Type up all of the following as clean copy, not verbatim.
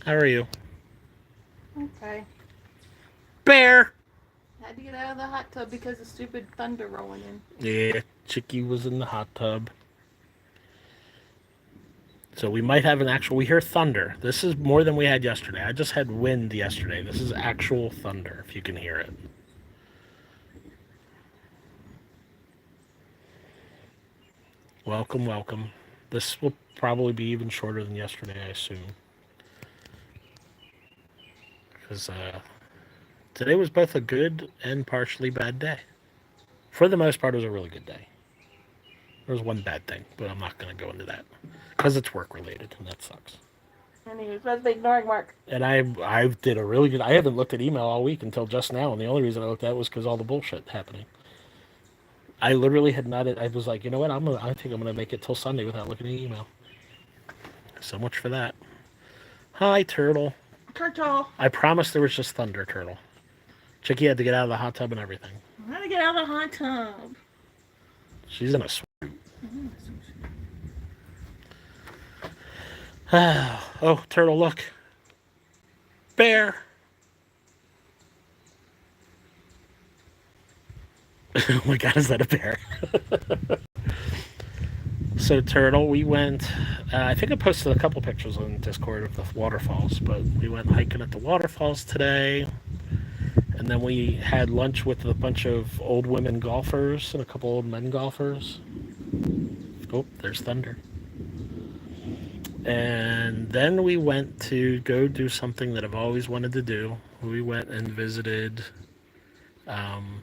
How are you? Okay. Bear! Had to get out of the hot tub because of stupid thunder rolling in. Yeah, Chicky was in the hot tub. So we might have an actual. We hear thunder. This is more than we had yesterday. I just had wind yesterday. This is actual thunder, if you can hear it. Welcome, welcome. This will probably be even shorter than yesterday, I assume. Because today was both a good and partially bad day. For the most part, it was a really good day. There was one bad thing, but I'm not going to go into that. Because it's work related, and that sucks. And he was supposed to be ignoring Mark. And I did a really good. I haven't looked at email all week until just now, and the only reason I looked at it was because all the bullshit happening. I literally had not. I was like, you know what? I think I'm gonna make it till Sunday without looking at email. So much for that. Hi, Turtle. Turtle. I promised there was just thunder, Turtle. Chicky had to get out of the hot tub and everything. I'm gonna get out of the hot tub. She's in a. Oh, Turtle, look. Bear. Oh my God, is that a bear? So, Turtle, we went. I think I posted a couple pictures on Discord of the waterfalls, but we went hiking at the waterfalls today. And then we had lunch with a bunch of old women golfers and a couple old men golfers. Oh, there's thunder. And then we went to go do something that I've always wanted to do. We went and visited um,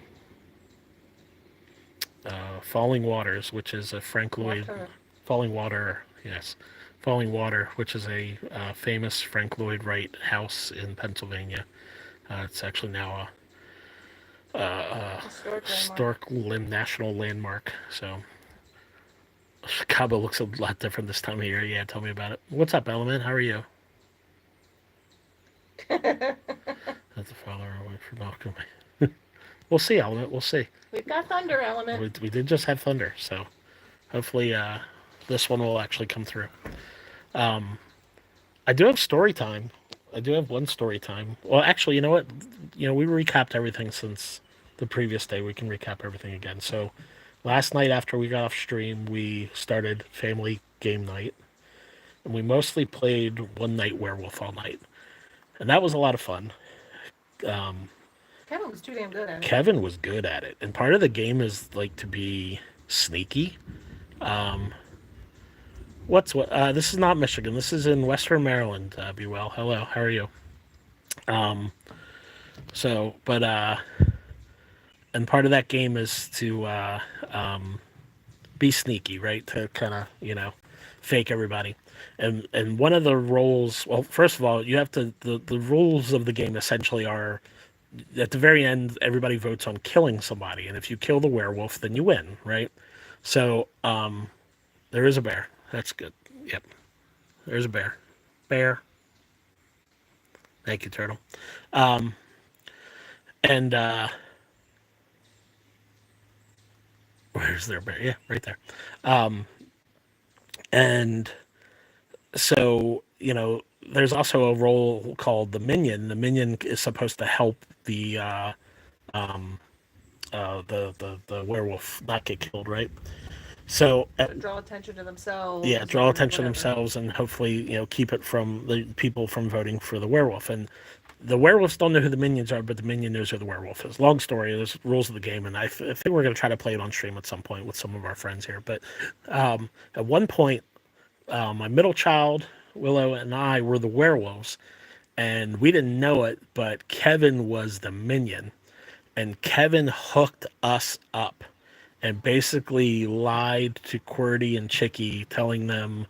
Falling Waters, which is a Frank Lloyd. Water. Falling Water, yes. Falling Water, which is a famous Frank Lloyd Wright house in Pennsylvania. It's actually now historic national landmark. So Chicago looks a lot different this time of year. Yeah, tell me about it. What's up, Element? How are you? That's a father away for knocking me. We'll see, Element. We'll see. We've got thunder element. We did just have thunder, so hopefully this one will actually come through. Um, I do have story time. I do have one story time. Well, actually, you know what? We recapped everything since the previous day. We can recap everything again. So, last night after we got off stream, we started family game night, and we mostly played One Night Werewolf all night, and that was a lot of fun. Um, Kevin was too damn good at it. Kevin was good at it, and part of the game is like to be sneaky. Um, what's what? This is not Michigan. This is in Western Maryland. Be well. Hello. How are you? Um, so, but and part of that game is to be sneaky, right? To kind of fake everybody. And one of the roles. Well, first of all, you have to. The rules of the game essentially are at the very end, everybody votes on killing somebody, and if you kill the werewolf, then you win, right? So, there is a bear. That's good. Yep, there's a bear. Bear. Thank you, Turtle. Um, and where's their bear? Yeah, right there. Um, and so there's also a role called the minion. The minion is supposed to help um, the werewolf not get killed, right? So Draw attention to themselves. yeah, draw attention to whatever. themselves and hopefully keep it from the people from voting for the werewolf. And the werewolves don't know who the minions are, but the minion knows who the werewolf is. Long story. There's rules of the game, and I think we're going to try to play it on stream at some point with some of our friends here. But at one point, my middle child Willow and I were the werewolves, and we didn't know it, but Kevin was the minion, and Kevin hooked us up and basically lied to QWERTY and Chicky, telling them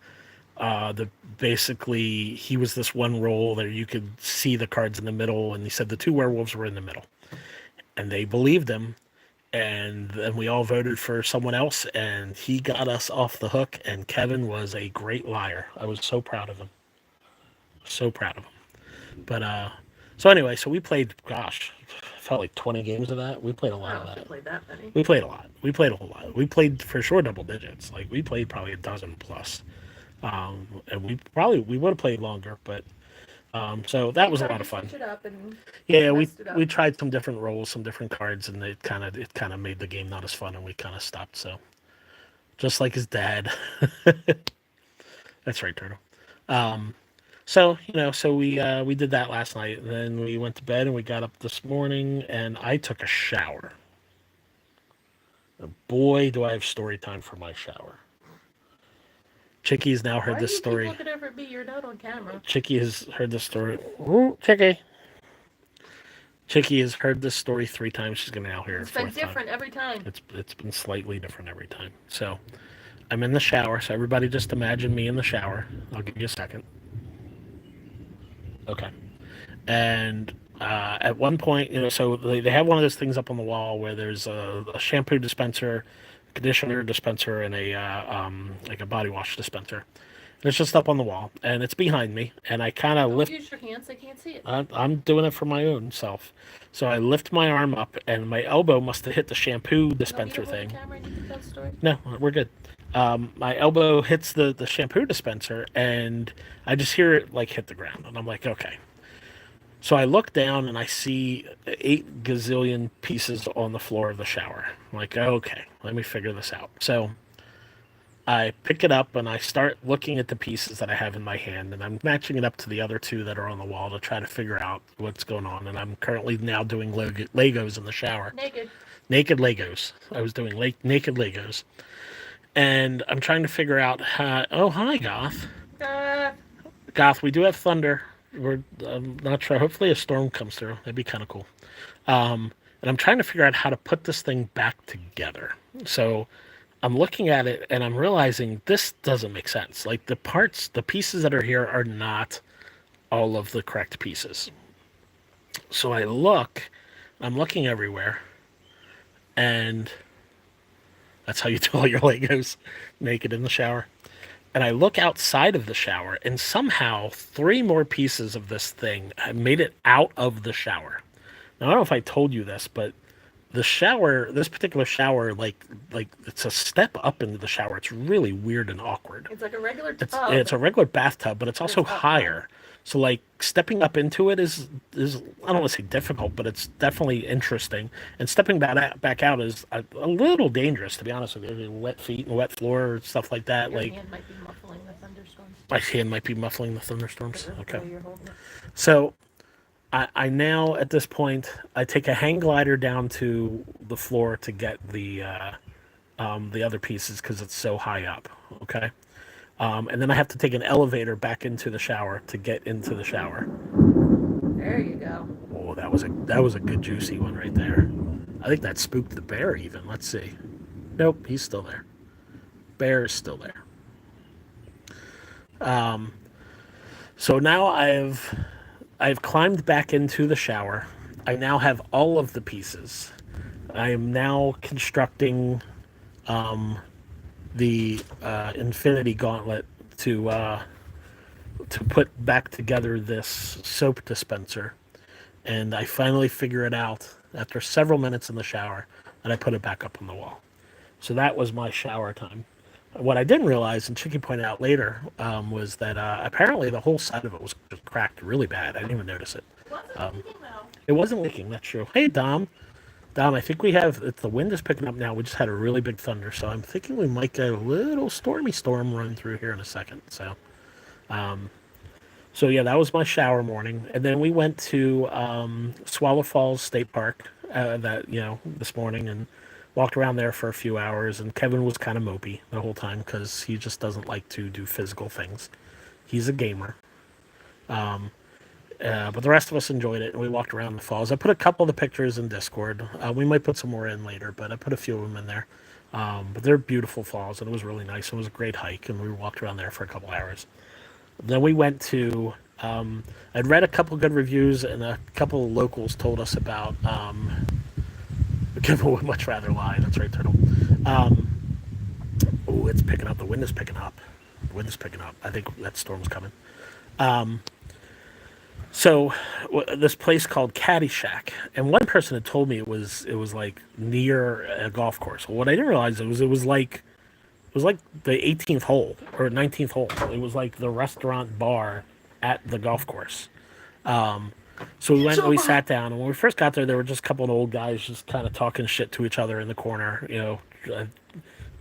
that basically he was this one role that you could see the cards in the middle, and he said the two werewolves were in the middle, and they believed him. And then we all voted for someone else, and he got us off the hook. And Kevin was a great liar. I was so proud of him, so proud of him. But so anyway, so we played. Gosh, felt like 20 games of that. We played a lot I of don't that. played that many. We played a lot. We played a whole lot. We played for sure double digits. Like we played probably a dozen plus. And we would have played longer, but So that You was a tried lot to of fun. switch it up and Yeah, messed it up. we tried some different roles, some different cards, and it kind of made the game not as fun, and we kind of stopped. So just like his dad. That's right, Turtle. Um, so we did that last night. And then we went to bed and we got up this morning and I took a shower. And boy, do I have story time for my shower. Chicky has now heard Why do this you story. keep looking over at me? You're not on camera. Chicky has heard this story. Ooh, Chicky. Chicky has heard this story 3 times. She's gonna now hear it It's been fourth time. different every time. It's been slightly different every time. So I'm in the shower. So everybody just imagine me in the shower. I'll give you a second. Okay. And at one point, so they have one of those things up on the wall where there's a shampoo dispenser, conditioner dispenser, and a like a body wash dispenser. And it's just up on the wall, and it's behind me, and I kind of Don't lift. use your hands. I can't see it. I'm doing it for my own self. So I lift my arm up, and my elbow must have hit the shampoo dispenser thing. Camera and you can tell the story? No, we're good. My elbow hits the shampoo dispenser, and I just hear it like hit the ground, and I'm like, okay. So I look down and I see 8 gazillion pieces on the floor of the shower. I'm like, okay, let me figure this out. So I pick it up and I start looking at the pieces that I have in my hand, and I'm matching it up to the other 2 that are on the wall to try to figure out what's going on. And I'm currently now doing Legos in the shower. Naked Legos. I was doing naked Legos. And I'm trying to figure out how... Oh, hi, Goth. Goth, we do have thunder. I'm not sure. Hopefully a storm comes through. That'd be kind of cool. And I'm trying to figure out how to put this thing back together. So I'm looking at it and I'm realizing this doesn't make sense. Like the pieces that are here are not all of the correct pieces. So I'm looking everywhere, and that's how you do all your Legos, naked in the shower. And I look outside of the shower, and somehow 3 more pieces of this thing made it out of the shower. Now, I don't know if I told you this, but this particular shower, like it's a step up into the shower. It's really weird and awkward. It's like a regular tub. It's a regular bathtub, but it's also higher. So like stepping up into it is I don't want to say difficult, but it's definitely interesting. And stepping back out is a little dangerous, to be honest with you. Wet feet and wet floor, stuff like that. Your hand might be muffling the thunderstorms. My hand might be muffling the thunderstorms. Okay. You're holding it. So I now at this point I take a hang glider down to the floor to get the other pieces because it's so high up. Okay. And then I have to take an elevator back into the shower to get into the shower. There you go. Oh, that was a good juicy one right there. I think that spooked the bear even. Let's see. Nope, he's still there. Bear is still there. So now I've climbed back into the shower. I now have all of the pieces. I am now constructing the Infinity Gauntlet to put back together this soap dispenser, and I finally figure it out after several minutes in the shower, and I put it back up on the wall. So that was my shower time. What I didn't realize, and Chicky pointed out later, was that apparently the whole side of it was cracked really bad. I didn't even notice it. It wasn't leaking, that's true. Hey, Dom. Dom, I think the wind is picking up now. We just had a really big thunder, so I'm thinking we might get a little stormy storm run through here in a second. So yeah, that was my shower morning. And then we went to Swallow Falls State Park this morning and walked around there for a few hours. And Kevin was kind of mopey the whole time because he just doesn't like to do physical things. He's a gamer. But the rest of us enjoyed it, and we walked around the falls. I put a couple of the pictures in Discord. We might put some more in later, but I put a few of them in there. But they're beautiful falls, and it was really nice. It was a great hike, and we walked around there for a couple hours. Then we went to... I'd read a couple good reviews, and a couple of locals told us about... Kevin would much rather lie. That's right, Turtle. Oh, it's picking up. The wind is picking up. I think that storm's coming. So this place called Caddyshack, and one person had told me it was like near a golf course. Well, what I didn't realize it was like the 18th hole or 19th hole. It was like the restaurant bar at the golf course. So we went and we sat down, and when we first got there were just a couple of old guys just kind of talking shit to each other in the corner,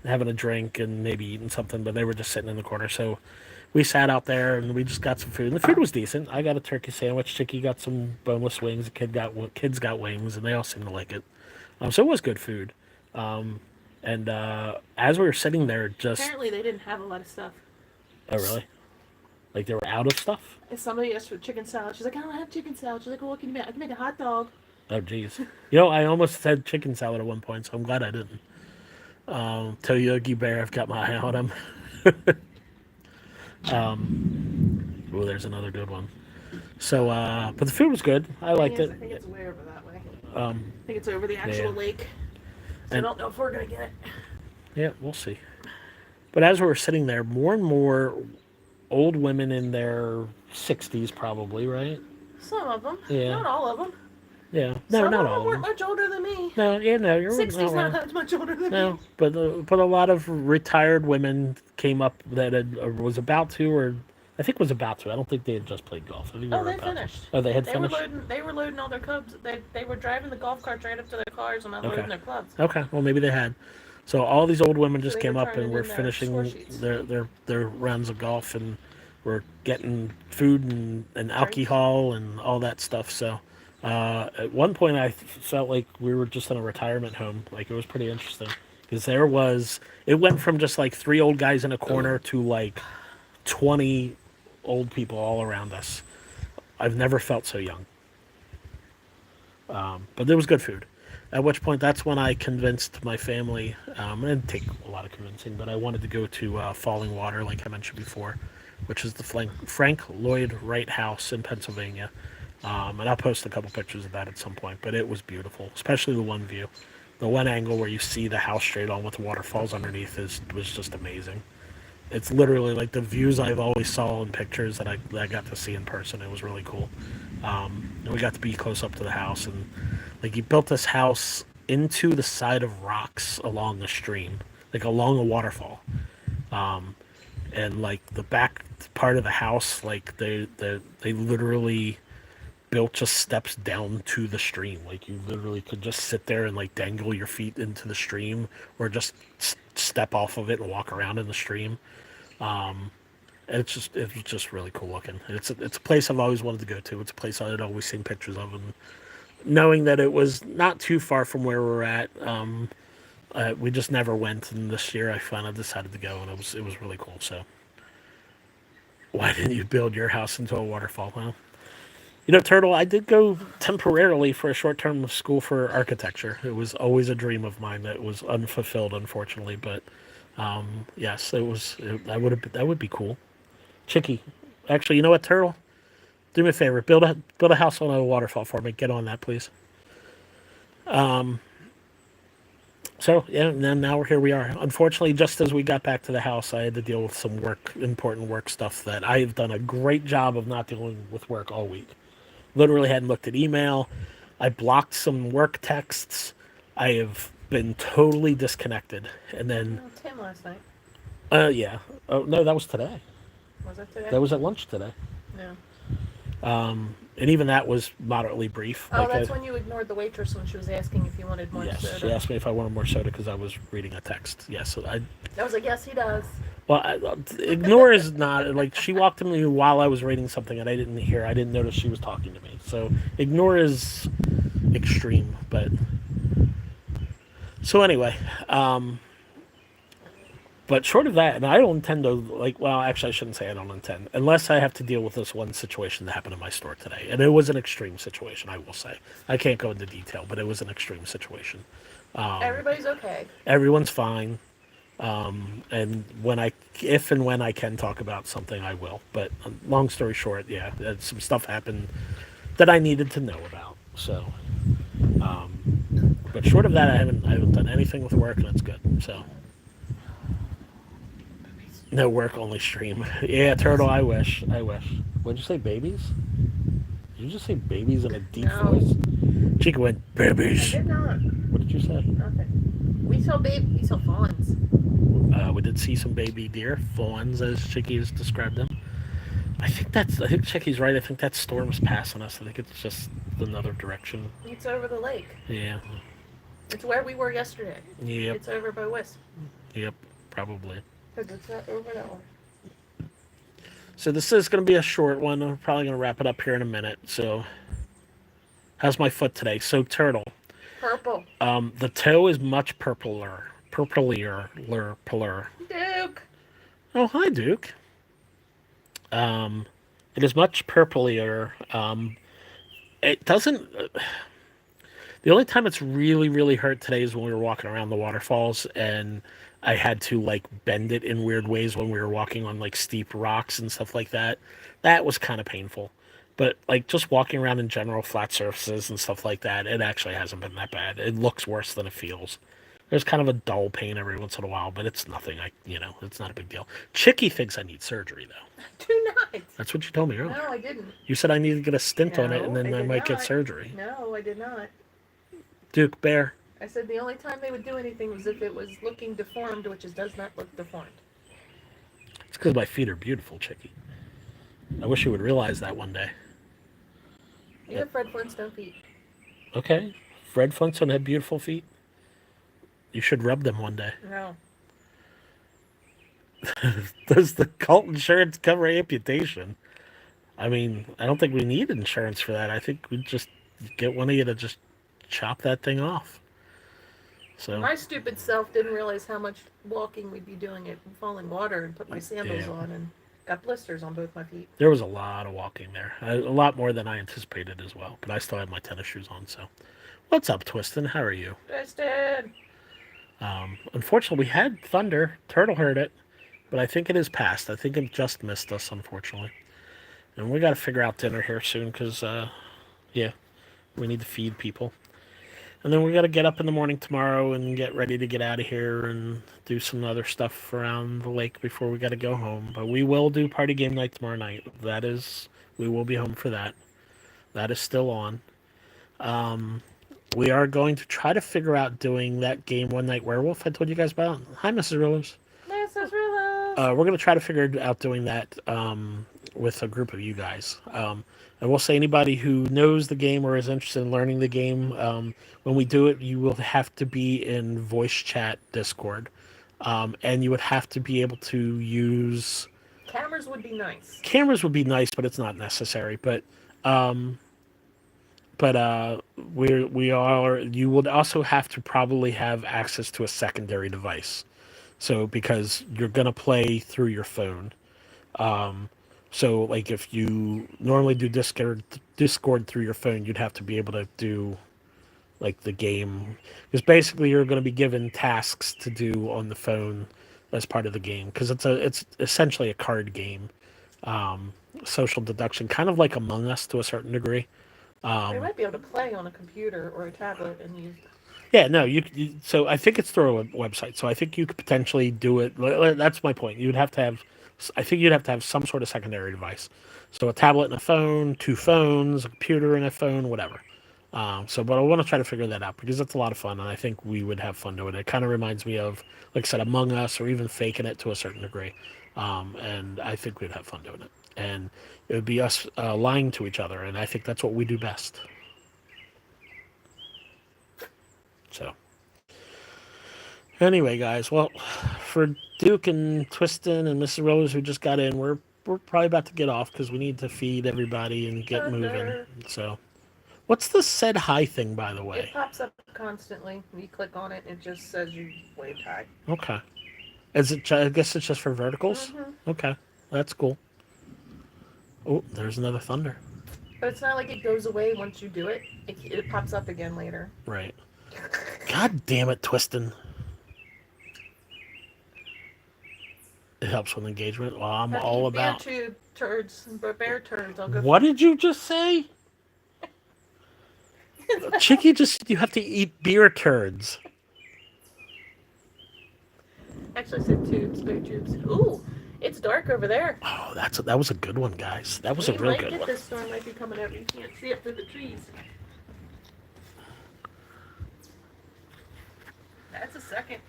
having a drink and maybe eating something, but they were just sitting in the corner. So we sat out there and we just got some food. And the food was decent. I got a turkey sandwich. Chicky got some boneless wings. The kids got wings, and they all seemed to like it. So it was good food. And as we were sitting there, Apparently, they didn't have a lot of stuff. Oh, really? Like they were out of stuff? And somebody asked for chicken salad. She's like, I don't have chicken salad. She's like, well, what can you make? I can make a hot dog. Oh, jeez. I almost said chicken salad at one point, so I'm glad I didn't. Tell Yogi Bear I've got my eye on him. Oh, there's another good one. So, but the food was good. I liked it. I think it's way over that way. I think it's over the actual lake. So I don't know if we're going to get it. Yeah, we'll see. But as we were sitting there, more and more old women in their 60s, probably, right? Some of them. Yeah. Not all of them. Yeah. No, not all of them. Weren't much older than me. No, you're 60's not that much older than me. No, but a lot of retired women came up that was about to, or I think was about to. I don't think they had just played golf. They finished. Oh, they had finished? They were loading all their clubs. They were driving the golf carts right up to their cars and unloading their clubs. Okay, well, maybe they had. So all these old women just came up and were finishing their rounds of golf, and were getting food and alcohol and all that stuff. So at one point I felt like we were just in a retirement home. Like, it was pretty interesting. Because it went from just like 3 old guys in a corner to like 20 old people all around us. I've never felt so young. But there was good food. At which point, that's when I convinced my family, it didn't take a lot of convincing, but I wanted to go to Falling Water, like I mentioned before, which is the Frank Lloyd Wright House in Pennsylvania. And I'll post a couple pictures of that at some point, but it was beautiful, especially the one view. The one angle where you see the house straight on with the waterfalls underneath was just amazing. It's literally like the views I've always saw in pictures that I got to see in person. It was really cool. And we got to be close up to the house, and like, he built this house into the side of rocks along the stream, like along a waterfall. And like the back part of the house, like they literally built just steps down to the stream. Like, you literally could just sit there and like dangle your feet into the stream, or just step off of it and walk around in the stream. It was just really cool looking. It's a place I've always wanted to go to. It's a place I had always seen pictures of, and knowing that it was not too far from where we're at, we just never went. And this year I finally decided to go, and it was really cool. So, why didn't you build your house into a waterfall? Huh? Turtle, I did go temporarily for a short term of school for architecture. It was always a dream of mine that was unfulfilled, unfortunately. But yes, that would be cool. Chicky, actually, you know what, Turtle? Do me a favor, build a house on a waterfall for me. Get on that, please. So yeah, and then now here we are. Unfortunately, just as we got back to the house, I had to deal with some important work stuff that I've done a great job of not dealing with work all week. Literally hadn't looked at email. I blocked some work texts. I have been totally disconnected. And then Tim last night. Yeah. Oh no, that was today. Was that today? That was at lunch today. Yeah. And even that was moderately brief. Oh, that's when you ignored the waitress when she was asking if you wanted more soda. Yes, she asked me if I wanted more soda because I was reading a text. Yes, I was like, yes, he does. Well, ignore is not, like, she walked to me while I was reading something and I didn't hear. I didn't notice she was talking to me. So ignore is extreme, but so anyway, but short of that, and I don't intend to, actually I shouldn't say I don't intend, unless I have to deal with this one situation that happened in my store today. And it was an extreme situation, I will say. I can't go into detail, but it was an extreme situation. Everybody's okay. Everyone's fine. And if and when I can talk about something, I will. But long story short, yeah, some stuff happened that I needed to know about. So, but short of that, I haven't done anything with work, and it's good. So, no work, only stream. Yeah, Turtle, I wish. What'd you say, babies? Did you just say babies in a deep voice? Chica went, babies. I did not. What did you say? Nothing. We saw fawns. We did see some baby deer, fawns, as Chicky has described them. I think Chicky's right. I think that storm's passing us. I think it's just another direction. It's over the lake. Yeah. It's where we were yesterday. Yep. It's over by West. Yep. Probably. Because it's over that one. So this is going to be a short one. I'm probably going to wrap it up here in a minute. So, how's my foot today? So turtle. Purple. The toe is much purplier. Purplier. Duke. Oh, hi, Duke. It is much purplier. It doesn't. The only time it's really, really hurt today is when we were walking around the waterfalls, and I had to like bend it in weird ways when we were walking on like steep rocks and stuff like that. That was kind of painful. But like just walking around in general, flat surfaces and stuff like that, it actually hasn't been that bad. It looks worse than it feels. There's kind of a dull pain every once in a while, but it's nothing. It's not a big deal. Chicky thinks I need surgery though. Do not. That's what you told me earlier. No, I didn't. You said I need to get a stint on it, and then I might get not. surgery. No, I did not. Duke Bear. I said the only time they would do anything was if it was looking deformed, which it does not look deformed. It's because my feet are beautiful, Chicky. I wish you would realize that one day. You have Fred Flintstone feet. Okay. Fred Flintstone had beautiful feet. You should rub them one day. No. Does the cult insurance cover amputation? I mean, I don't think we need insurance for that. I think we just get one of you to just chop that thing off. So my stupid self didn't realize how much walking we'd be doing at falling water and put my sandals on and got blisters on both my feet. There was a lot of walking there. A lot more than I anticipated as well. But I still had my tennis shoes on, so. What's up, Twistin? How are you? Twistin! Unfortunately, we had thunder. Turtle heard it. But I think it is past. I think it just missed us, unfortunately. And we got to figure out dinner here soon because, we need to feed people. And then we got to get up in the morning tomorrow and get ready to get out of here and do some other stuff around the lake before we got to go home. But we will do party game night tomorrow night. We will be home for that. That is still on. We are going to try to figure out doing that game One Night Werewolf I told you guys about. Hi, Mrs. Rillers. Mrs. Rillers. We're going to try to figure out doing that with a group of you guys. I will say anybody who knows the game or is interested in learning the game, when we do it, you will have to be in voice chat Discord. And you would have to be able to use... Cameras would be nice. Cameras would be nice, but it's not necessary. But you would also have to probably have access to a secondary device. So because you're going to play through your phone. So like if you normally do Discord through your phone, you'd have to be able to do like the game. Because basically you're going to be given tasks to do on the phone as part of the game. Because it's essentially a card game. Social deduction, kind of like Among Us to a certain degree. They might be able to play on a computer or a tablet and use... Yeah, no, so I think it's through a website. So I think you could potentially do it. That's my point. I think you'd have to have some sort of secondary device. So a tablet and a phone, 2 phones, a computer and a phone, whatever. But I want to try to figure that out because it's a lot of fun, and I think we would have fun doing it. It kind of reminds me of, like I said, Among Us or even Faking It to a certain degree. And I think we'd have fun doing it. And it would be us lying to each other, and I think that's what we do best. So, anyway, guys, well, for Duke and Twistin and Mrs. Rose who just got in, we're probably about to get off because we need to feed everybody and get moving. So, what's the said hi thing, by the way? It pops up constantly. You click on it, and it just says you waved hi. Okay. I guess it's just for verticals? Mm-hmm. Okay. That's cool. Oh, there's another thunder. But it's not like it goes away once you do it. It pops up again later. Right. God damn it, Twistin. It helps with engagement. Well, I'm all about... Bear turds. I'll go... What did you just say? Chicky you have to eat beer turds. Actually, I said tubes, bear tubes. Ooh, it's dark over there. Oh, that was a good one, guys. That was a real good one. This storm might be coming out. You can't see it through the trees. That's a second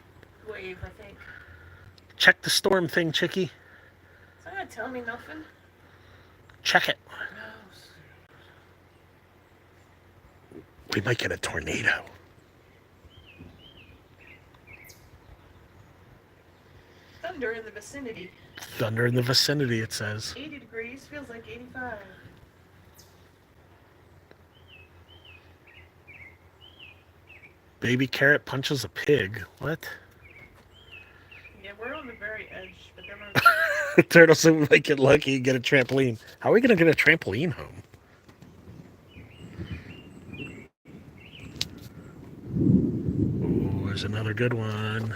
wave, I think. Check the storm thing, Chicky. It's not gonna tell me nothing. Check it. We might get a tornado. Thunder in the vicinity. Thunder in the vicinity, it says. 80 degrees, feels like 85. Baby carrot punches a pig. What? Yeah, we're on the very edge, but then we're... Turtle said we might get lucky and get a trampoline. How are we going to get a trampoline home? Ooh, there's another good one.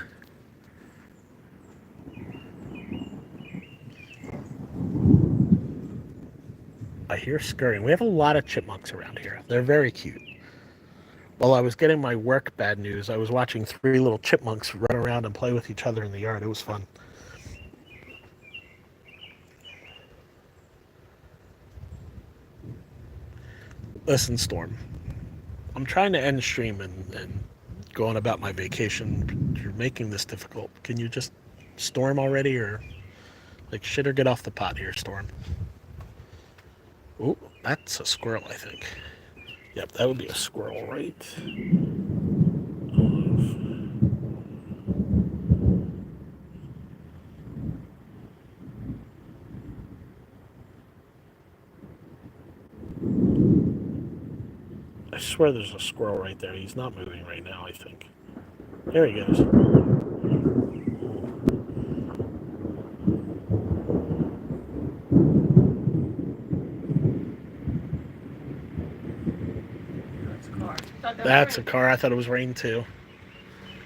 I hear scurrying. We have a lot of chipmunks around here. They're very cute. While I was getting my work bad news, I was watching 3 little chipmunks run around and play with each other in the yard. It was fun. Listen, Storm. I'm trying to end stream and go on about my vacation. You're making this difficult. Can you just Storm already, or like shit or get off the pot here, Storm? Oh, that's a squirrel, I think. Yep, that would be a squirrel, right? I swear there's a squirrel right there. He's not moving right now, I think. There he goes. That's a car. I thought it was rain too.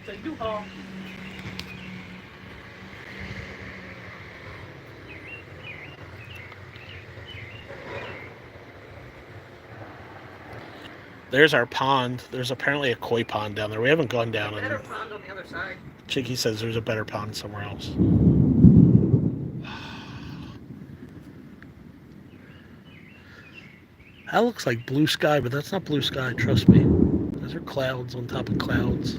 It's a U-Haul. There's our pond. There's apparently a koi pond down there. We haven't gone down. There's a better pond on the other side. Chicky says there's a better pond somewhere else. That looks like blue sky, but that's not blue sky, trust me. Those are clouds on top of clouds.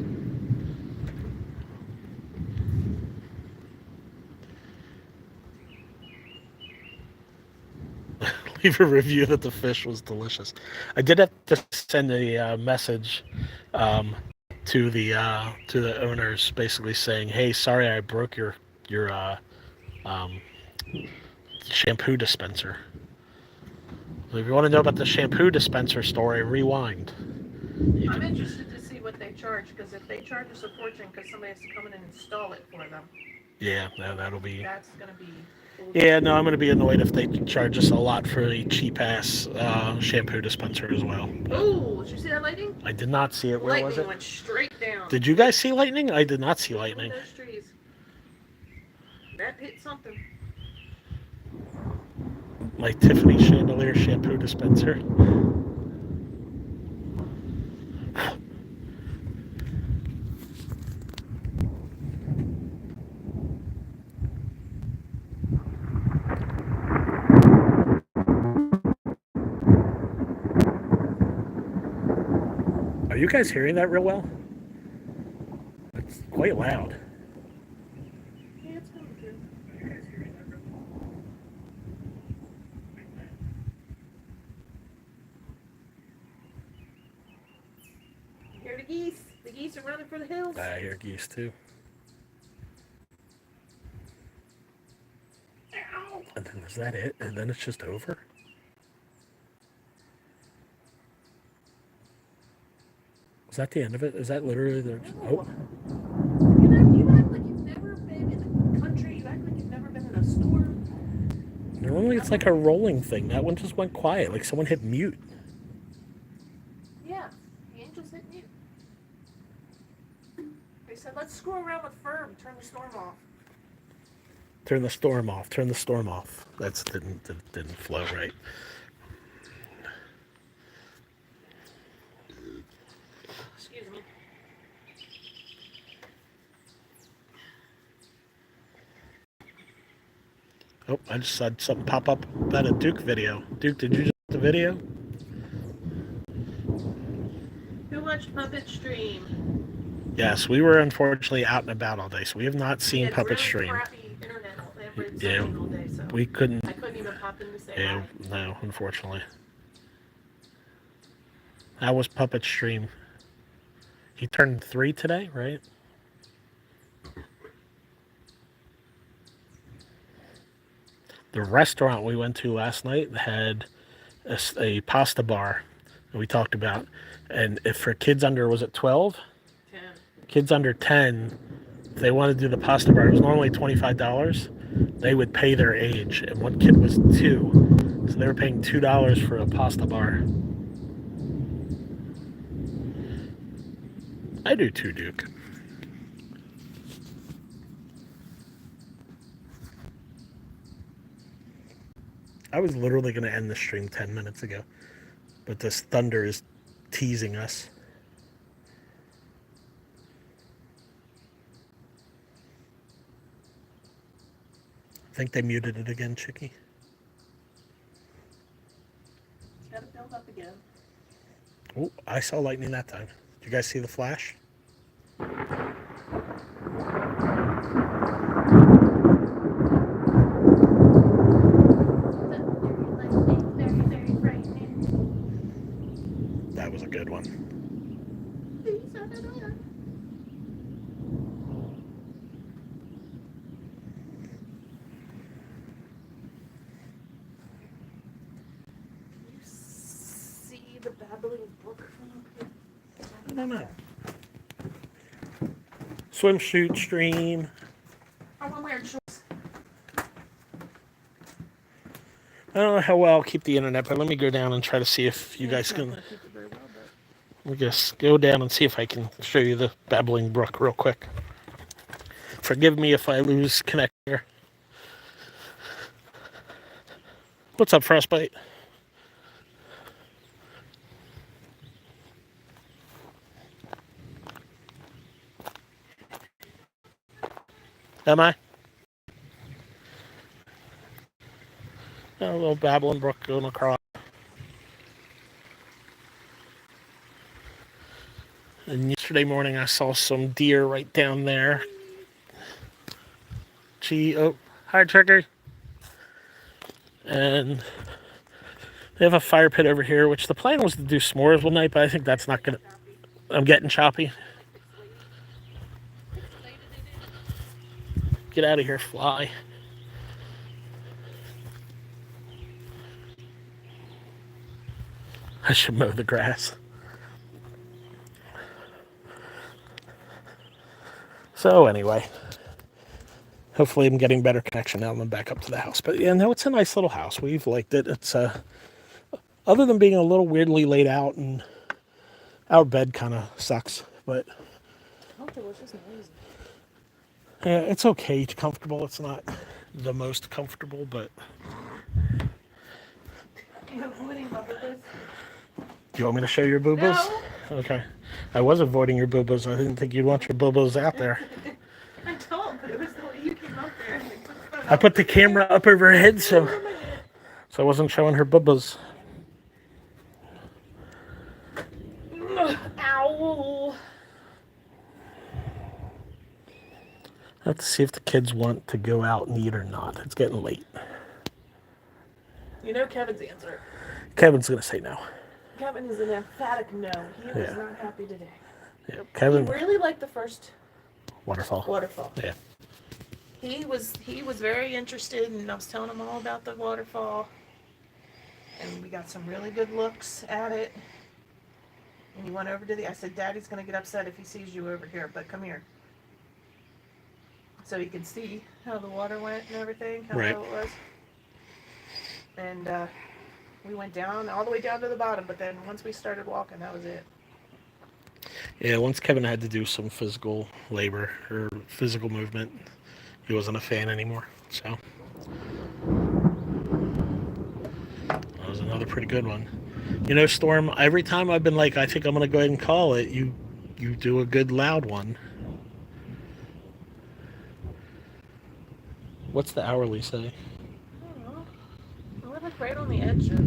Leave a review that the fish was delicious. I did have to send a message to the owners, basically saying, "Hey, sorry I broke your shampoo dispenser. So if you want to know about the shampoo dispenser story, rewind." I'm interested to see what they charge, because if they charge us a fortune because somebody has to come in and install it for them. Yeah, that'll be. That's gonna be. Yeah, no, I'm going to be annoyed if they charge us a lot for a cheap-ass shampoo dispenser as well. Oh, did you see that lightning? I did not see it. Where lightning was it? Went straight down. Did you guys see lightning? I did not see lightning. Those trees. That hit something. My Tiffany chandelier shampoo dispenser. Are you guys hearing that real well? It's quite loud. Yeah, it's coming through. Are you guys hearing that real well? You hear the geese? The geese are running for the hills. I hear geese too. Ow. And then is that it? And then it's just over? Is that the end of it? Is that literally the... Oh. You act like you've never been in the country. You act like you've never been in a store. Normally it's like a rolling thing. That one just went quiet. Like someone hit mute. Yeah. The angels hit mute. They said, let's screw around with Firm. Turn the storm off. Turn the storm off. Turn the storm off. That didn't flow right. Excuse me. Oh, I just saw something pop up about a Duke video. Duke, did you just the video? Who watched Puppet Stream? Yes, we were unfortunately out and about all day, so we have not seen Puppet really Stream. Crappy internet all day, Yeah, all day, so we couldn't. I couldn't even pop stopping to say Yeah, hi. no, unfortunately. That was Puppet's stream. He turned 3 today, right? The restaurant we went to last night had a pasta bar that we talked about. And if for kids under, was it 12? 10. Kids under 10, if they wanted to do the pasta bar, it was normally $25. They would pay their age. And one kid was 2. So they were paying $2 for a pasta bar. I do too, Duke. I was literally going to end the stream 10 minutes ago, but this thunder is teasing us. I think they muted it again, Chicky. It's got to build up again. Oh, I saw lightning that time. Did you guys see the flash? That was a good one. You see the babbling brook from up here? I don't know. Swimsuit stream. I'm wearing shorts. I don't know how well I'll keep the internet, but let me go down and try to see if you guys can. Let me just go down and see if I can show you the babbling brook real quick. Forgive me if I lose connection here. What's up, Frostbite? Am I? A little babbling brook going across. And yesterday morning I saw some deer right down there. Oh, hi, Trigger. And they have a fire pit over here, which the plan was to do s'mores one night, but I think that's not gonna. I'm getting choppy. Get out of here, fly. I should mow the grass. So anyway, hopefully I'm getting better connection now and I'm back up to the house. But yeah, no, it's a nice little house. We've liked it. It's other than being a little weirdly laid out, and our bed kind of sucks, but yeah, it's okay. It's comfortable. It's not the most comfortable, but. Do you want me to show your boo-boos? No. Okay. I was avoiding your boo-boos. I didn't think you'd want your boo-boos out there. I don't, but it was the way you came up there. I put the camera up over her head, so I wasn't showing her boo-boos. Ow. I have to see if the kids want to go out and eat or not. It's getting late. You know Kevin's answer. Kevin's going to say no. Kevin is an emphatic no. He was not happy today. Yeah, Kevin. He really liked the first Waterfall. Yeah. He was very interested, and I was telling him all about the waterfall. And we got some really good looks at it. And he went over to I said, Daddy's going to get upset if he sees you over here, but come here. So he could see how the water went and everything, how low it was. And we went down, all the way down to the bottom, but then once we started walking, that was it. Yeah, once Kevin had to do some physical labor or physical movement, he wasn't a fan anymore. So that was another pretty good one. You know, Storm, every time I've been like, I think I'm going to go ahead and call it, you do a good loud one. What's the hourly say? I don't know. We're like right on the edge of...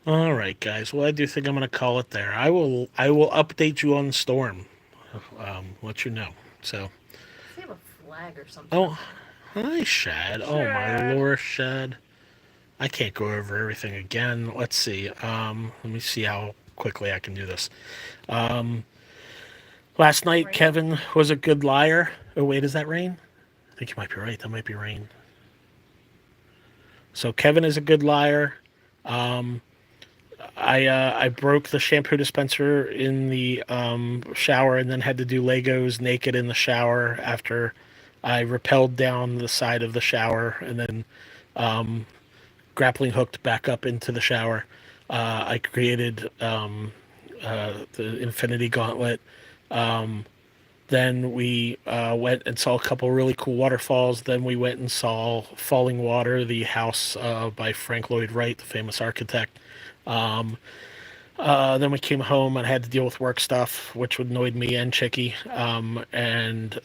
All right, guys. Well, I do think I'm going to call it there. I will update you on the storm. Let you know. So, Does he have a flag or something oh, up there? hi, Shad. Oh my Shad. lord, Shad. I can't go over everything again. Let's see. Let me see how quickly I can do this. Um, Last night, Rain? Kevin was a good liar. Oh wait, is that rain? I think you might be right. That might be rain. So Kevin is a good liar. Um, I broke the shampoo dispenser in the shower and then had to do Legos naked in the shower after I rappelled down the side of the shower and then grappling hooked back up into the shower. I created the Infinity Gauntlet. Then we went and saw a couple really cool waterfalls. Then we went and saw Falling Water, the house by Frank Lloyd Wright, the famous architect. Then we came home and had to deal with work stuff, which annoyed me and Chicky. And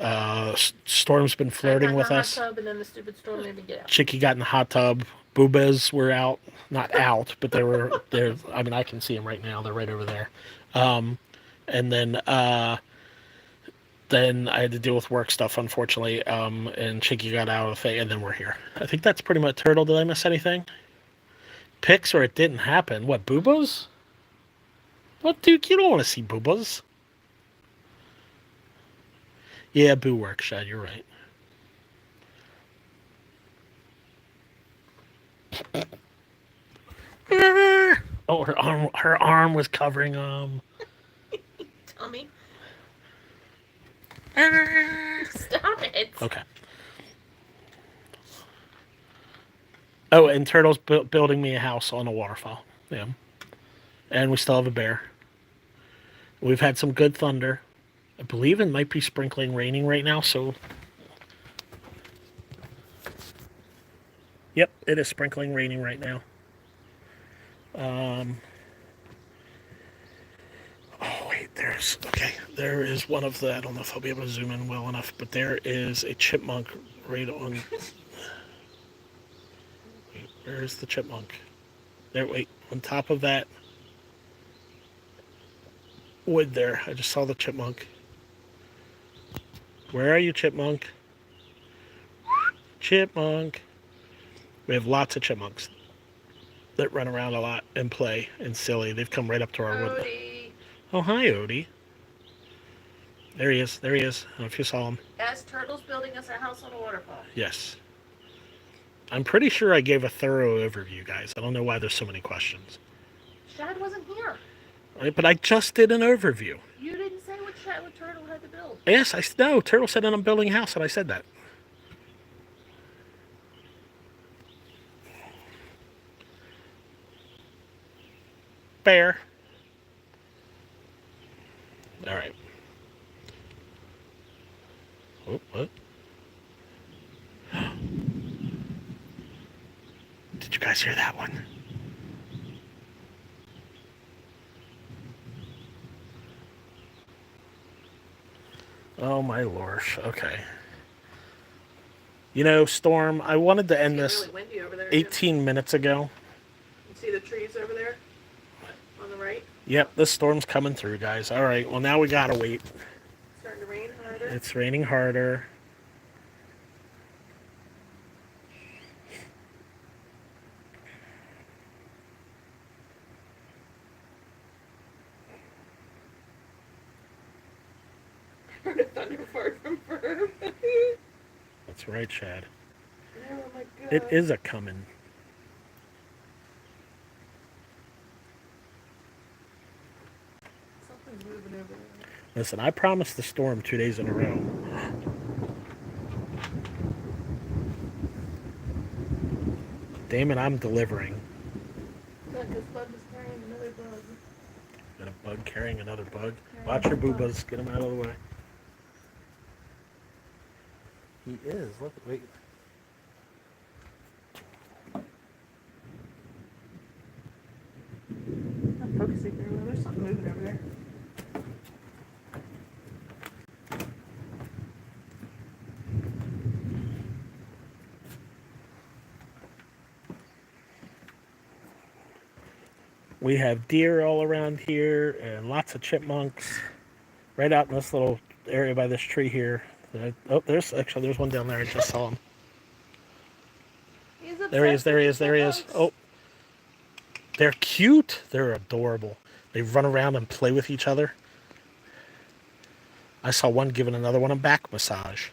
Storm's been I got flirting in the with hot us. tub and then the stupid storm made me get out. Chicky got in the hot tub. Boobas were out, not out, but they were there. I mean, I can see them right now. They're right over there. And then I had to deal with work stuff, unfortunately. And Chicky got out of the thing, and then we're here. I think that's pretty much Turtle. Did I miss anything? Pics or it didn't happen. What, Boobas? What, Duke? You don't want to see Boobas. Yeah, Boo works, Shad. You're right. Oh, her arm was covering Tummy. Stop it. Okay. Oh, and Turtle's building me a house on a waterfall. Yeah. And we still have a bear. We've had some good thunder. I believe it might be sprinkling raining right now, so. Yep, it is sprinkling raining right now. Oh, wait, there is one of the, I don't know if I'll be able to zoom in well enough, but there is a chipmunk right on. Wait, where is the chipmunk? There, wait, on top of that wood there. I just saw the chipmunk. Where are you, chipmunk? Chipmunk. We have lots of chipmunks that run around a lot and play and silly. They've come right up to our window. Odie. Oh, hi, Odie. There he is. There he is. I don't know if you saw him. As Turtle's building us a house on a waterfall. Yes. I'm pretty sure I gave a thorough overview, guys. I don't know why there's so many questions. Shad wasn't here. Right, but I just did an overview. You didn't say what Turtle had to build. Yes, no. Turtle said that I'm building a house, and I said that. Bear. All right. Oh, what? Did you guys hear that one? Oh my lorsh. Okay. You know, Storm, I wanted to end this really windy over there, 18 minutes ago. You see the trees over there? On the right? Yep, this storm's coming through, guys. All right, well, now we gotta wait. Starting to rain harder. It's raining harder. Heard a thunder fart from Verb. That's right, Chad. Oh my god. It is a coming. Something's moving over there. Listen, I promised the storm 2 days in a row. Damon, I'm delivering. Look, this bug is carrying another bug. Got a bug carrying another bug. Watch your boobas. Get him out of the way. He is. Look, wait. Not focusing very well. There's something moving over there. We have deer all around here and lots of chipmunks right out in this little area by this tree here. Oh, there's one down there. I just saw him. He's There he is, obsessed there he with is, there he is. chipmunks. Oh, they're cute. They're adorable. They run around and play with each other. I saw one giving another one a back massage.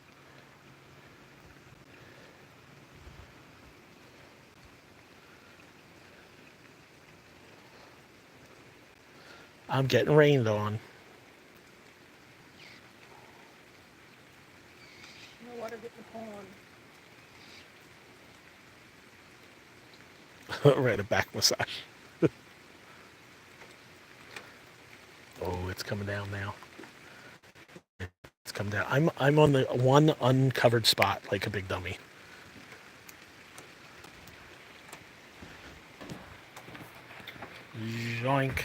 I'm getting rained on. No water get the pond. Right, a back massage. Oh, it's coming down now. It's coming down. I'm on the one uncovered spot like a big dummy. Yoink.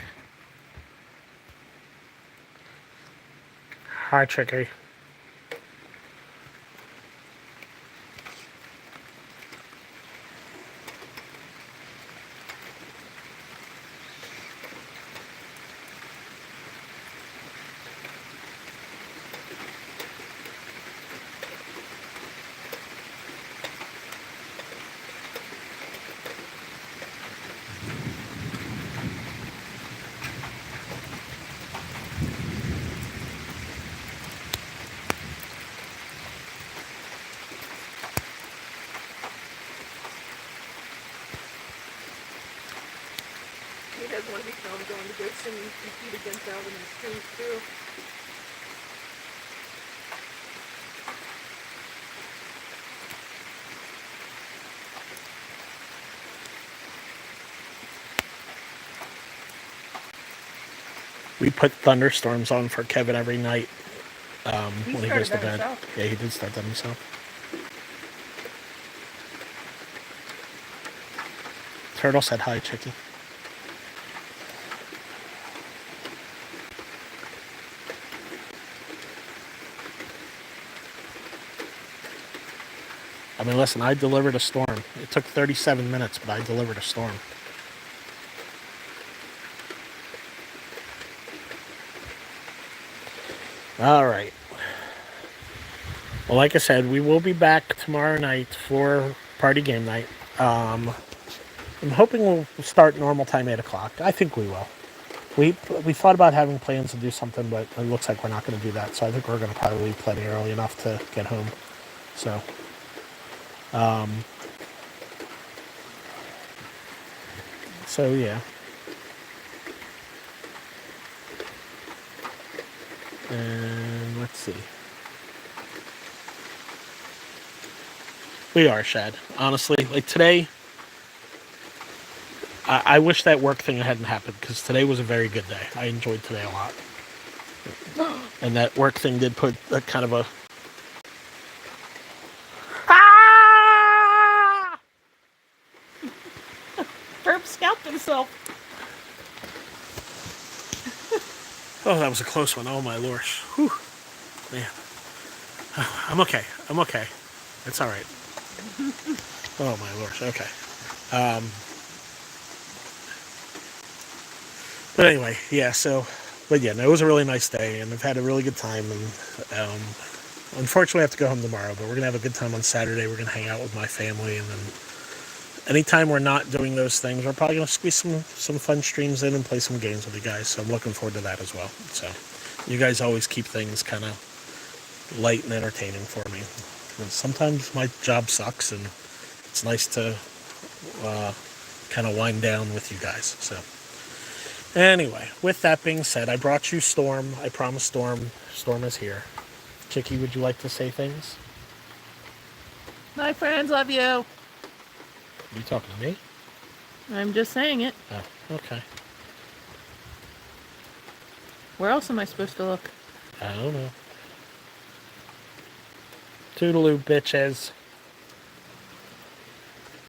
Hi, Chicky. He doesn't want to be filmed going to go sing and compete against Alvin and his streams too. We put thunderstorms on for Kevin every night when he goes to bed. Himself. Yeah, he did start that himself. Turtle said hi, Chicky. I mean, listen, I delivered a storm. It took 37 minutes, but I delivered a storm. All right. Well, like I said, we will be back tomorrow night for party game night. I'm hoping we'll start normal time, 8 o'clock. I think we will. We thought about having plans to do something, but it looks like we're not going to do that. So I think we're going to probably leave plenty early enough to get home. So, yeah. And let's see. We are, Shad. Honestly, like today, I wish that work thing hadn't happened because today was a very good day. I enjoyed today a lot. And that work thing did put a kind of a... Ah! Herb scalped himself. Oh, that was a close one. Oh, my lord. Whew. Man. I'm okay. I'm okay. It's all right. Oh, my lord. Okay. But anyway, yeah, so... But yeah, no, it was a really nice day, and I've had a really good time, and unfortunately I have to go home tomorrow, but we're going to have a good time on Saturday. We're going to hang out with my family, and then anytime we're not doing those things, we're probably going to squeeze some fun streams in and play some games with you guys, so I'm looking forward to that as well. So you guys always keep things kind of light and entertaining for me. And sometimes my job sucks, and it's nice to kind of wind down with you guys, so... Anyway, with that being said, I brought you Storm. I promised Storm. Storm is here. Chicky, would you like to say things? My friends love you. Are you talking to me? I'm just saying it. Oh, okay. Where else am I supposed to look? I don't know. Toodaloo, bitches.